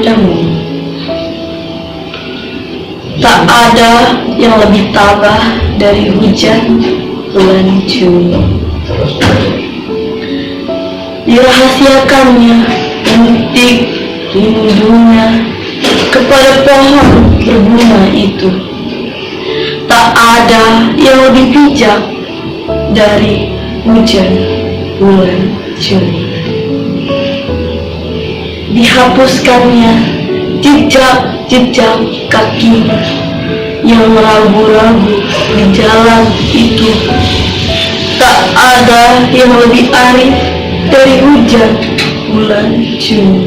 kepadamu. Tak ada yang lebih tabah dari hujan bulan Juni. Dirahasiakannya bentik rindunya kepada pohon berbunga itu. Tak ada yang lebih bijak dari hujan bulan Juni. Dihapuskannya jejak-jejak kaki yang ragu-ragu di jalan itu. Tak ada yang lebih arif dari hujan bulan Juni.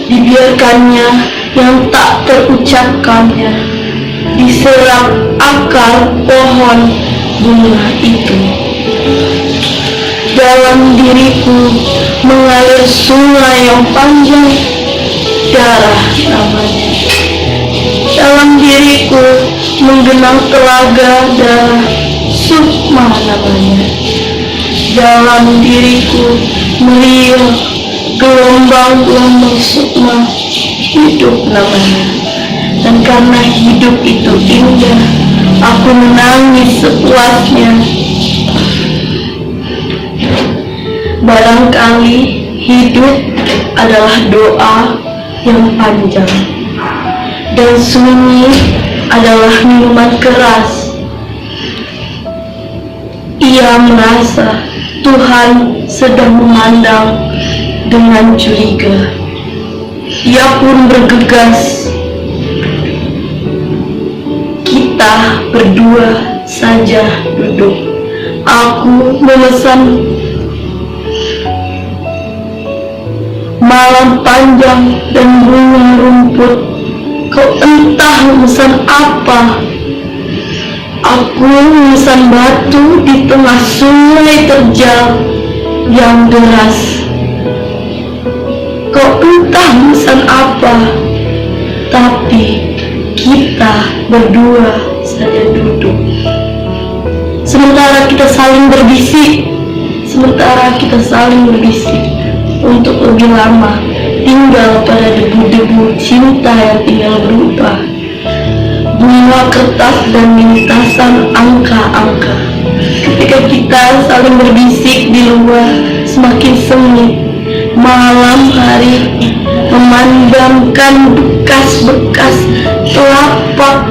Dibiarkannya yang tak terucapkannya diserap akar pohon bunga itu. Dalam diriku mengalir sungai yang panjang, darah namanya. Dalam diriku menggenang telaga darah, sukma namanya. Dalam diriku meriang gelombang-gelombang sukma, hidup namanya. Dan karena hidup itu indah, aku menangis sepuasnya. Barangkali hidup adalah doa yang panjang, dan sunyi adalah minuman keras. Ia merasa Tuhan sedang memandang dengan curiga. Ia pun bergegas. Kita berdua saja duduk. Aku memesan malam panjang dan bunga rumput. Kau entah memesan apa. Aku memesan batu di tengah sungai terjal yang deras. Kau entah memesan apa. Tapi kita berdua saja duduk. Sementara kita saling berbisik untuk lebih lama tinggal pada debu-debu cinta yang tinggal berubah. Bunga kertas dan lintasan angka-angka. Ketika kita saling berbisik di luar, semakin sengit. Malam hari memandangkan bekas-bekas telapak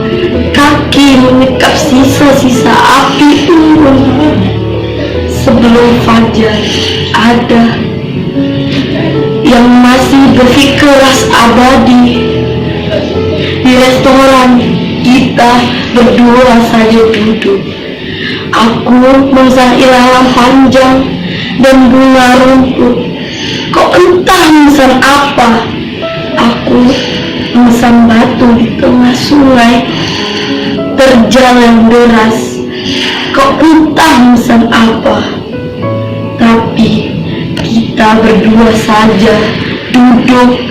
kaki menyekap sisa-sisa api unggun. Sebelum fajar ada yang masih berkeras abadi. Di restoran kita berdua saja duduk. Aku memesan ilalang panjang dan bunga rumput. Kau entah memesan apa. Aku memesan batu di tengah sungai terjal yang deras. Kau entah memesan apa. Tapi kita berdua saja duduk.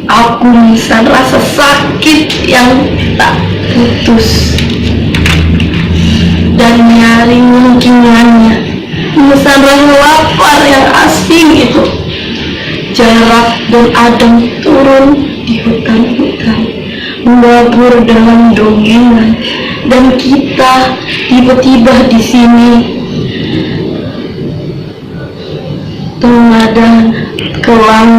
Aku memesan rasa sakit yang tak putus dan nyaring mungkinannya. Memesan rasa lapar yang asing itu. Jarak dan adem turun di hutan-hutan, melabur dalam dongeng, dan kita tiba-tiba di sini. Teladan ke langit